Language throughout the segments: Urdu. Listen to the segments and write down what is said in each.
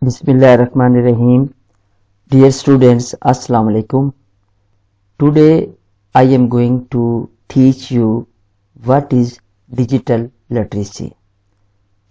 Bismillahirrahmanirrahim. Dear students, Assalamu alaikum. Today I am going to teach you what is digital literacy.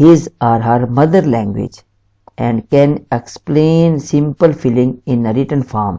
his or her mother language and can explain simple feeling in a written form.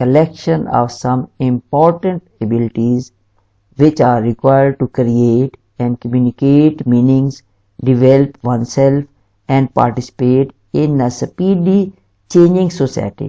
collection of some important abilities which are required to create and communicate meanings, develop oneself and participate in a speedy changing society.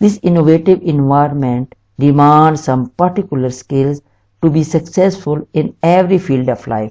This innovative environment demands some particular skills to be successful in every field of life.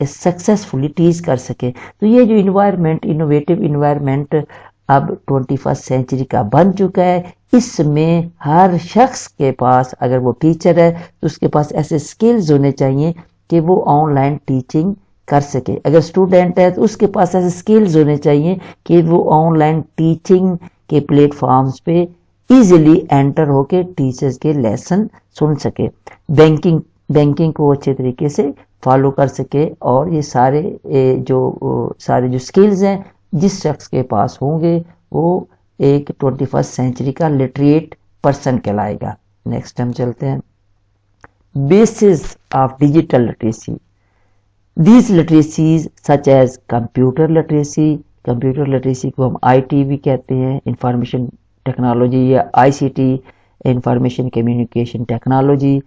Successfully teach کر سکے. تو یہ جو انوائرمنٹ، انوویٹو انوائرمنٹ اب 21 سینچری کا بن چکا ہے. اس میں ہر شخص کے پاس، اگر وہ ٹیچر ہے تو اس کے پاس ایسے سکلز ہونے چاہیے کہ وہ آن لائن ٹیچنگ کر سکے. اگر اسٹوڈنٹ ہے تو اس کے پاس ایسے سکلز ہونے چاہیے کہ وہ آن لائن ٹیچنگ کے پلیٹ فارمز پہ ایزیلی انٹر ہو کے ٹیچرز کے لیسن سن سکے، بینکنگ کو اچھے طریقے سے فالو کر سکے. اور یہ سارے جو سکلز ہیں جس شخص کے پاس ہوں گے وہ ایک 21 سینچری کا لٹریٹ پرسن کہلائے گا. نیکسٹ ہم چلتے ہیں، basis of digital literacy. These literacies such as computer literacy کو ہم آئی ٹی بھی کہتے ہیں، انفارمیشن ٹیکنالوجی یا I C T, information communication technology,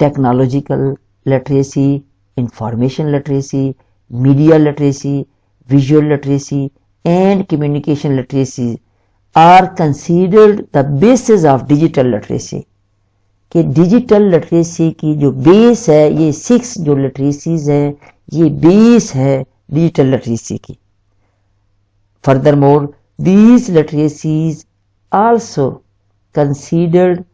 technological literacy, information literacy, media literacy, visual literacy and communication literacy are considered the basis of digital literacy. کہ ڈیجیٹل لٹریسی کی جو بیس ہے، یہ 6 جو لٹریسیز ہیں یہ بیس ہے ڈیجیٹل لٹریسی کی. Furthermore, these literacies also considered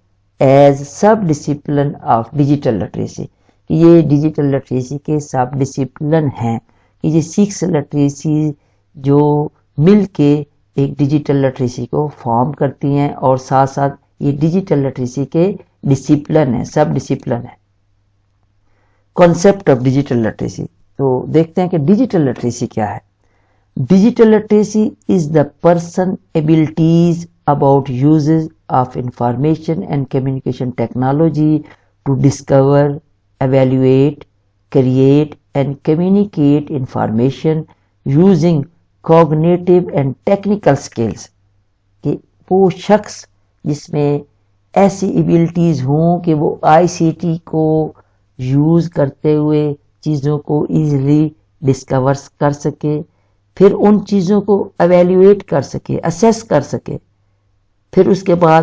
as sub-discipline of digital literacy. یہ ڈیجیٹل لٹریسی کے سب ڈسپلن ہیں کہ یہ 6 لٹریسی جو مل کے ایک ڈیجیٹل لٹریسی کو فارم کرتی ہیں، اور ساتھ ساتھ یہ ڈیجیٹل لٹریسی کے ڈسپلن ہیں، سب ڈسپلن ہیں. Concept of digital literacy. تو دیکھتے ہیں کہ ڈیجیٹل لٹریسی کیا ہے. Digital literacy is the person abilities about uses of information and communication technology to discover, evaluate, create and communicate information using cognitive and technical skills. کہ وہ شخص جس میں ایسی ایبلٹیز ہوں کہ وہ آئی سی ٹی کو یوز کرتے ہوئے چیزوں کو ایزیلی ڈسکور کر سکے، پھر ان چیزوں کو ایویلویٹ کر سکے، اسیس کر سکے، پھر اس کے بعد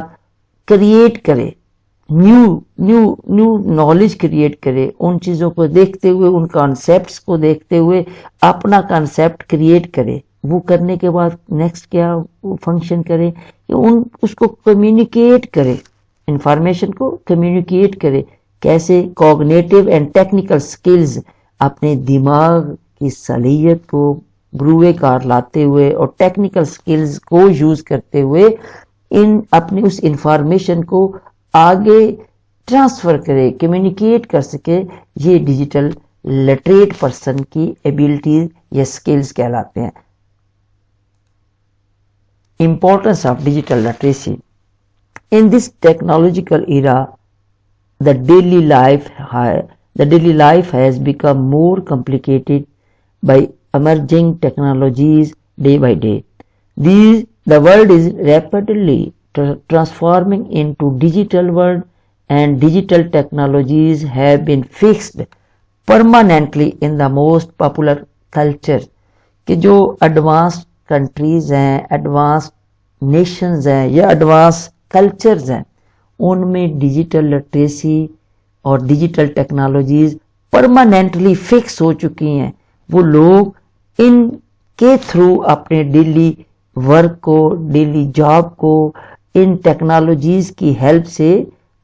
کریٹ کرے، نیو نالج کریٹ کرے، ان چیزوں کو دیکھتے ہوئے، ان کانسیپٹس کو دیکھتے ہوئے اپنا کانسیپٹ کریٹ کرے. وہ کرنے کے بعد نیکسٹ کیا فنکشن کرے کہ اس کو کمیونیکیٹ کرے، انفارمیشن کو کمیونیکیٹ کرے. کیسے؟ کوگنیٹو اینڈ ٹیکنیکل سکلز، اپنے دماغ کی صلاحیت کو بروئے کار لاتے ہوئے اور ٹیکنیکل سکلز کو یوز کرتے ہوئے اپنی اس انفارمیشن کو آگے ٹرانسفر کرے، کمیونیکیٹ کر سکے. یہ ڈیجیٹل لٹریٹ پرسن کی ایبلٹیز یا سکلز کہلاتے ہیں. Importance of digital literacy. In this technological era the daily life has become more complicated by emerging technologies day by day. The world is rapidly transforming into digital world, and digital technologies have been fixed permanently in the most popular culture. کہ جو ایڈوانس کنٹریز ہیں، ایڈوانس نیشنز ہیں یا ایڈوانس کلچرز ہیں، ان میں ڈیجیٹل لٹریسی اور ڈیجیٹل ٹیکنالوجیز پرماننٹلی فکس ہو چکی ہیں. وہ لوگ ان کے تھرو اپنے ڈیلی ورک کو، ڈیلی جاب کو ان ٹیکنالوجیز کی ہیلپ سے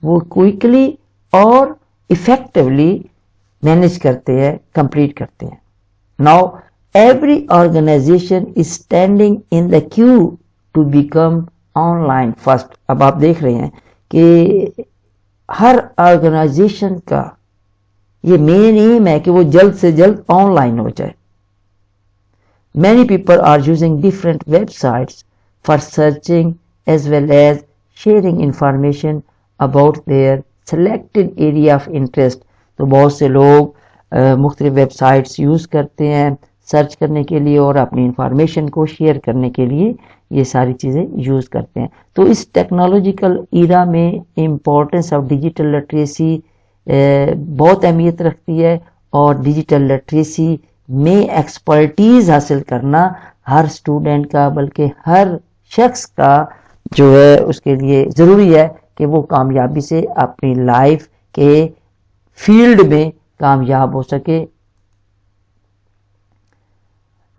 وہ کوئکلی اور ایفیکٹولی مینیج کرتے ہیں، کمپلیٹ کرتے ہیں. Now every organization is standing in the queue to become online first. اب آپ دیکھ رہے ہیں کہ ہر آرگنائزیشن کا یہ مین ایم ہے کہ وہ جلد سے جلد آن لائن ہو جائے. Many people are using different websites for searching as well as sharing information about their selected area of interest. تو بہت سے لوگ مختلف ویب سائٹس یوز کرتے ہیں سرچ کرنے کے لیے اور اپنی انفارمیشن کو شیئر کرنے کے لیے یہ ساری چیزیں یوز کرتے ہیں. تو اس ٹیکنالوجیکل ایرا میں امپورٹنس آف ڈیجیٹل لٹریسی بہت اہمیت رکھتی ہے، اور ڈیجیٹل لٹریسی میں ایکسپرٹیز حاصل کرنا ہر اسٹوڈنٹ کا بلکہ ہر شخص کا جو ہے اس کے لیے ضروری ہے کہ وہ کامیابی سے اپنی لائف کے فیلڈ میں کامیاب ہو سکے.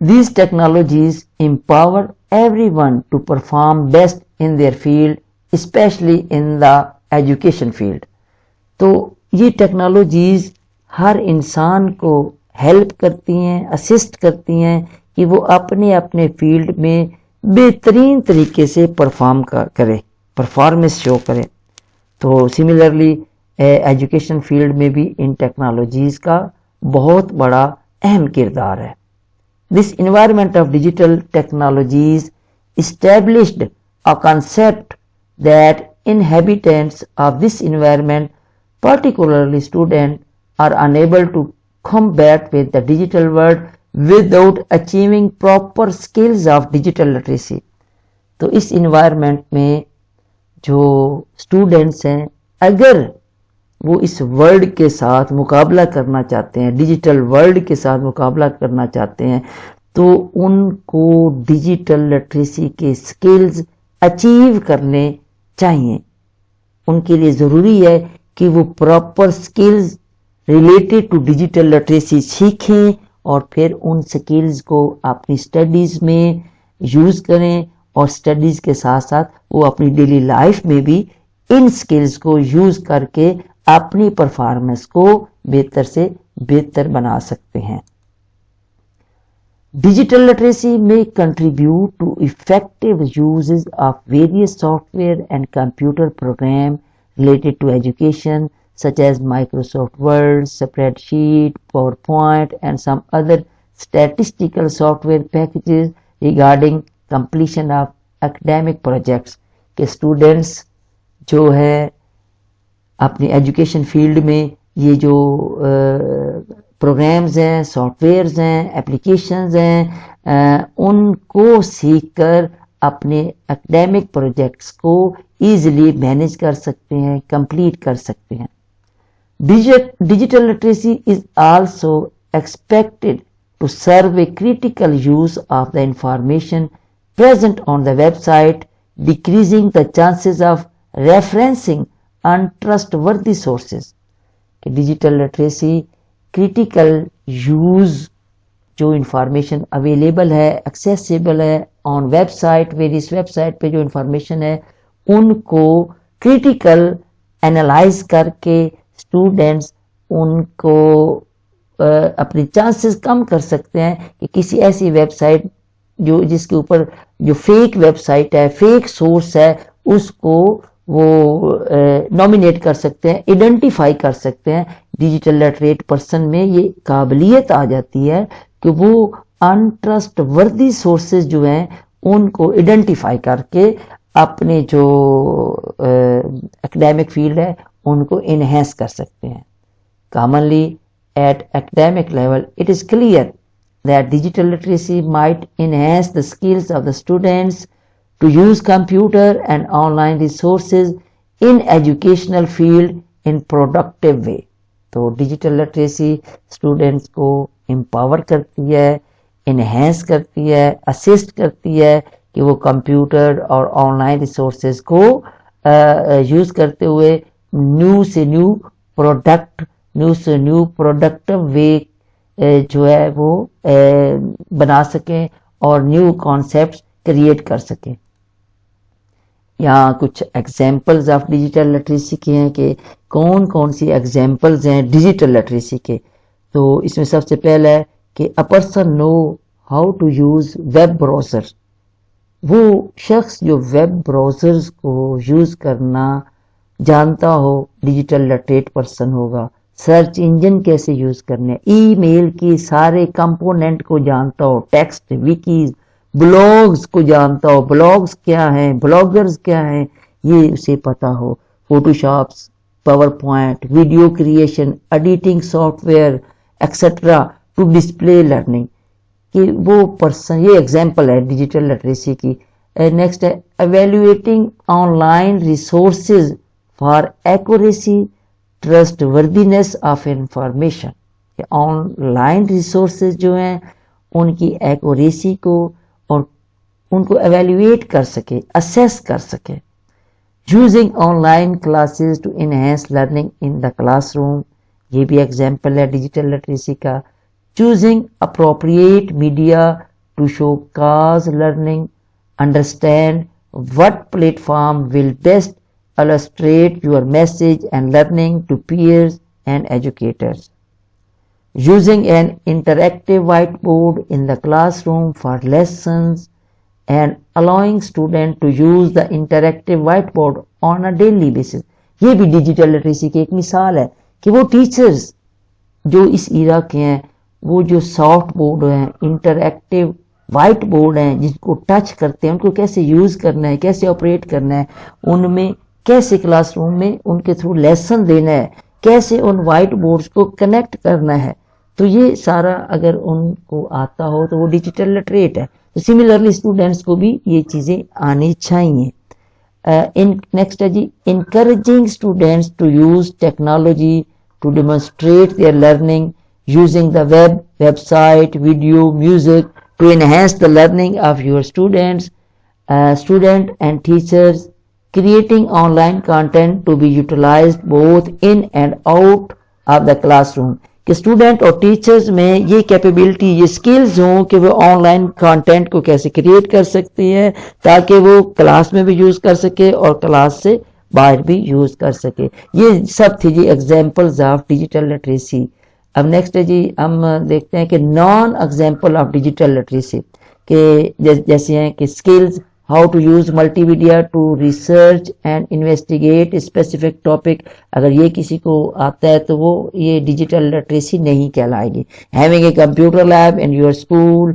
These technologies empower everyone to perform best in their field, especially in the education field. تو یہ ٹیکنالوجیز ہر انسان کو ہیلپ کرتی ہیں، اسسٹ کرتی ہیں کہ وہ اپنے اپنے فیلڈ میں بہترین طریقے سے پرفارمنس شو کرے. تو سملرلی ایجوکیشن فیلڈ میں بھی ان ٹیکنالوجیز کا بہت بڑا اہم کردار ہے. This environment of digital technologies established a concept that inhabitants of this environment, particularly students, are unable to combat with the digital world without achieving proper skills of digital literacy. تو اس انوائرمنٹ میں جو اسٹوڈینٹس ہیں اگر وہ اس ورلڈ کے ساتھ مقابلہ کرنا چاہتے ہیں، ڈیجیٹل ورلڈ کے ساتھ مقابلہ کرنا چاہتے ہیں، تو ان کو ڈیجیٹل لٹریسی کے سکلز اچیو کرنے چاہیے. ان کے لیے ضروری ہے کہ وہ proper skills related to digital literacy سیکھیں اور پھر ان سکلز کو اپنی اسٹڈیز میں یوز کریں، اور اسٹڈیز کے ساتھ ساتھ وہ اپنی ڈیلی لائف میں بھی ان سکلز کو یوز کر کے اپنی پرفارمنس کو بہتر سے بہتر بنا سکتے ہیں. ڈیجیٹل لٹریسی میں contribute to effective uses of various software and computer programs related to education such as Microsoft Word, Spreadsheet, PowerPoint and some other statistical software packages regarding completion of academic projects. کہ اسٹوڈینٹس جو ہے اپنی ایجوکیشن فیلڈ میں یہ جو پروگرامز ہیں، سافٹ ویئرز ہیں، اپلیکیشنز ہیں، ان کو سیکھ کر اپنے اکیڈیمک پروجیکٹس کو ایزیلی مینیج کر سکتے ہیں، کمپلیٹ کر سکتے ہیں. Digital literacy is also expected to serve a critical use of the information present on the website, decreasing the chances of referencing untrustworthy sources. کہ ڈیجیٹل لٹریسی کریٹیکل یوز جو انفارمیشن اویلیبل ہے، ایکسیسیبل ہے on website, various website پہ جو انفارمیشن ہے ان کو کریٹیکل اینالائز کر کے اسٹوڈینٹس ان کو اپنی چانسز کم کر سکتے ہیں کہ کسی ایسی ویب سائٹ جو جس کے اوپر جو فیک ویب سائٹ ہے، فیک سورس ہے، اس کو وہ نامینیٹ کر سکتے ہیں، ایڈنٹیفائی کر سکتے ہیں. ڈیجیٹل لٹریٹ پرسن میں یہ قابلیت آ جاتی ہے کہ وہ انٹرسٹ وردی سورسز جو ہیں ان کو ایڈنٹیفائی کر کے اپنے جو اکیڈیمک فیلڈ ہے ان کو انہینس کر سکتے ہیں. Commonly at academic level it is clear that digital literacy might enhance the skills of the students to use computer and online resources in educational field in productive way. تو ڈیجیٹل لٹریسی اسٹوڈینٹس کو امپاور کرتی ہے، انہینس کرتی ہے، اسسٹ کرتی ہے کہ وہ کمپیوٹر اور آن لائن ریسورسز کو یوز کرتے ہوئے نیو سے نیو پروڈکٹیو وے جو ہے وہ بنا سکیں اور نیو کانسیپٹس کریٹ کر سکیں. یہاں کچھ ایگزامپلز آف ڈیجیٹل لٹریسی کے ہیں کہ کون کون سی ایگزامپلز ہیں ڈیجیٹل لٹریسی کے. تو اس میں سب سے پہلا ہے کہ a person know how to use web browser. وہ شخص جو ویب براؤزرز کو یوز کرنا جانتا ہو ڈیجیٹل لٹریٹ پرسن ہوگا. سرچ انجن کیسے یوز کرنے، ای میل کی سارے کمپوننٹ کو جانتا ہو، ٹیکسٹ، وکیز، بلاگز کو جانتا ہو، بلاگز کیا ہیں، بلاگرز کیا ہیں یہ اسے پتا ہو. Photo shops, PowerPoint, video creation, editing software etcetera to display learning. کہ وہ پرسن، یہ ایگزامپل ہے ڈیجیٹل لٹریسی کی. نیکسٹ ہے evaluating online resources for accuracy trustworthiness of information. Online resources جو ہیں ان کی ایکوریسی کو اور ان کو ایویلویٹ کر سکے، اسیس کر سکے. Using online classes to enhance learning in the classroom, یہ بھی ایگزامپل ہے ڈیجیٹل لٹریسی کا. Choosing appropriate media to show cause learning, understand what platform will best illustrate your message and learning to peers and educators. Using an interactive whiteboard in the classroom for lessons and allowing students to use the interactive whiteboard on a daily basis. یہ بھی ڈیجیٹل لٹریسی کی ایک مثال ہے کہ وہ ٹیچرز جو اس ایرا کے ہیں وہ جو سافٹ بورڈ ہیں، انٹریکٹیو وائٹ بورڈ ہیں جن کو ٹچ کرتے ہیں، ان کو کیسے یوز کرنا ہے، کیسے آپریٹ کرنا ہے، ان میں کیسے کلاس روم میں ان کے تھرو لیسن دینا ہے، کیسے ان وائٹ بورڈز کو کنیکٹ کرنا ہے، تو یہ سارا اگر ان کو آتا ہو تو وہ ڈیجیٹل لٹریٹ ہے. تو سملرلی اسٹوڈینٹس کو بھی یہ چیزیں آنی چاہیے. نیکسٹ ہے جی encouraging students to use technology to demonstrate their learning using the website, video, music to enhance the learning of your students, student and teachers, creating online content to be utilized both in and out of the classroom. کہ اسٹوڈنٹ اور ٹیچرز میں یہ کیپیبلٹی، یہ سکلز ہوں کہ وہ آن لائن کانٹینٹ کو کیسے کریٹ کر سکتی ہیں تاکہ وہ کلاس میں بھی یوز کر سکے اور کلاس سے باہر بھی یوز کر سکے. یہ سب تھی جی ایگزامپلز آف ڈیجیٹل لٹریسی. اب نیکسٹ ہے جی ہم دیکھتے ہیں کہ non example of digital literacy کہ جیسے ہیں کہ skills, how to use multimedia to research and investigate specific topic. اگر یہ کسی کو آتا ہے تو وہ یہ ڈیجیٹل لٹریسی نہیں کہلائے گی. Having a computer lab in your school,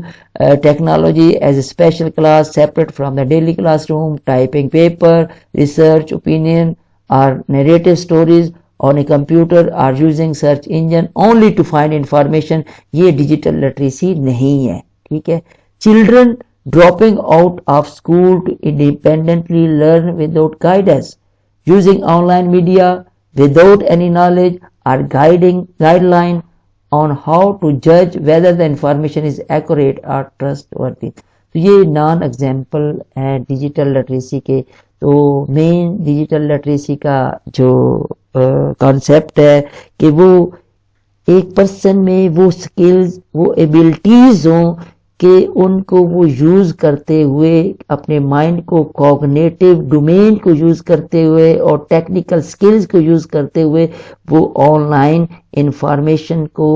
technology as a special class separate from the daily classroom, typing paper, research opinion اور narrative stories on a computer or using search engine only to find information. یہ ڈیجیٹل لٹریسی نہیں ہے. ٹھیک ہے. Children dropping out of school to independently learn without guidance, using online media without any knowledge or guideline on how to judge whether the information is accurate or trustworthy. تو یہ نان ایگزامپل ہے ڈیجیٹل لٹریسی کے. تو مین ڈیجیٹل لٹریسی کا جو کانسیپٹ ہے کہ وہ ایک پرسن میں وہ سکلز، وہ ایبلٹیز ہوں کہ ان کو وہ یوز کرتے ہوئے اپنے مائنڈ کو، کوگنیٹو ڈومین کو یوز کرتے ہوئے اور ٹیکنیکل سکلز کو یوز کرتے ہوئے وہ آن لائن انفارمیشن کو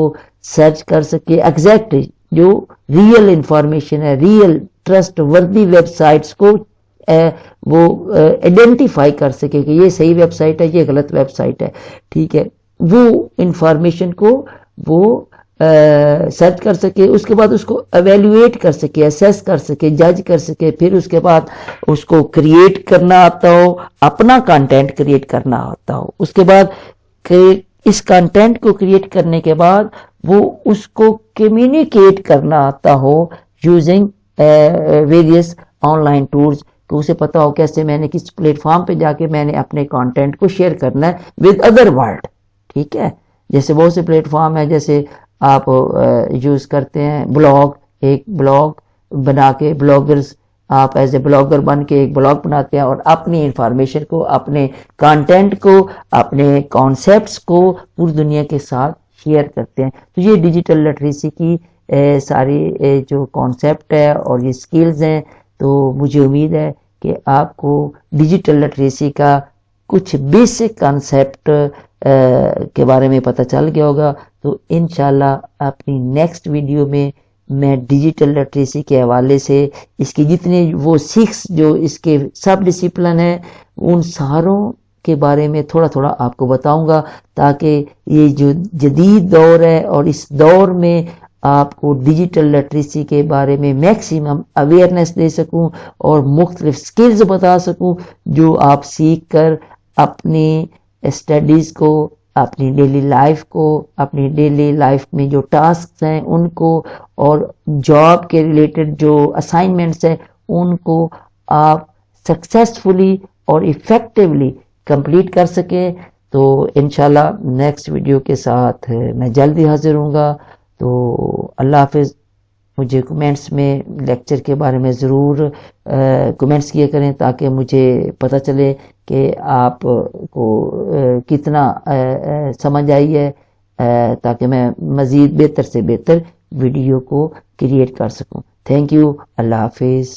سرچ کر سکے. ایگزیکٹلی جو ریئل انفارمیشن ہے، ریئل ٹرسٹ وردی ویب سائٹس کو وہ آئیڈینٹیفائی کر سکے کہ یہ صحیح ویب سائٹ ہے، یہ غلط ویب سائٹ ہے. ٹھیک ہے. وہ انفارمیشن کو وہ سرچ کر سکے، اس کے بعد اس کو ایویلویٹ کر سکے، اسیس کر سکے، جج کر سکے، پھر اس کے بعد اس کو کریٹ کرنا آتا ہو، اپنا کنٹینٹ کریٹ کرنا آتا ہو. اس کے بعد اس کنٹینٹ کو کریٹ کرنے کے بعد وہ اس کو کمیونیکیٹ کرنا آتا ہو using various online tools, کہ اسے پتا ہو کیسے میں نے کس پلیٹ فارم پہ جا کے میں نے اپنے کانٹینٹ کو شیئر کرنا ہے ود ادر ورلڈ. ٹھیک ہے. جیسے بہت سے پلیٹ فارم ہے، جیسے آپ یوز کرتے ہیں بلاگ، ایک بلاگ بنا کے بلاگرز، آپ ایز اے بلاگر بن کے ایک بلاگ بناتے ہیں اور اپنی انفارمیشن کو، اپنے کانٹینٹ کو، اپنے کانسیپٹس کو پوری دنیا کے ساتھ شیئر کرتے ہیں. تو یہ ڈیجیٹل لٹریسی کی ساری جو کانسیپٹ ہے اور یہ سکلز ہیں. تو مجھے امید ہے کہ آپ کو ڈیجیٹل لٹریسی کا کچھ بیسک کانسیپٹ کے بارے میں پتہ چل گیا ہوگا. تو انشاءاللہ اپنی نیکسٹ ویڈیو میں ڈیجیٹل لٹریسی کے حوالے سے اس کی جتنے وہ 6 جو اس کے سب ڈسپلن ہیں ان ساروں کے بارے میں تھوڑا تھوڑا آپ کو بتاؤں گا، تاکہ یہ جو جدید دور ہے اور اس دور میں آپ کو ڈیجیٹل لٹریسی کے بارے میں میکسیمم اویئرنیس دے سکوں اور مختلف سکلز بتا سکوں جو آپ سیکھ کر اپنی اسٹڈیز کو، اپنی ڈیلی لائف کو، اپنی ڈیلی لائف میں جو ٹاسکس ہیں ان کو اور جاب کے ریلیٹڈ جو اسائنمنٹس ہیں ان کو آپ سکسیسفلی اور ایفیکٹولی کمپلیٹ کر سکیں. تو انشاءاللہ نیکسٹ ویڈیو کے ساتھ میں جلدی حاضر ہوں گا. تو اللہ حافظ. مجھے کمنٹس میں لیکچر کے بارے میں ضرور کمنٹس کیا کریں تاکہ مجھے پتہ چلے کہ آپ کو کتنا سمجھ آئی ہے، تاکہ میں مزید بہتر سے بہتر ویڈیو کو کریٹ کر سکوں. Thank you. اللہ حافظ.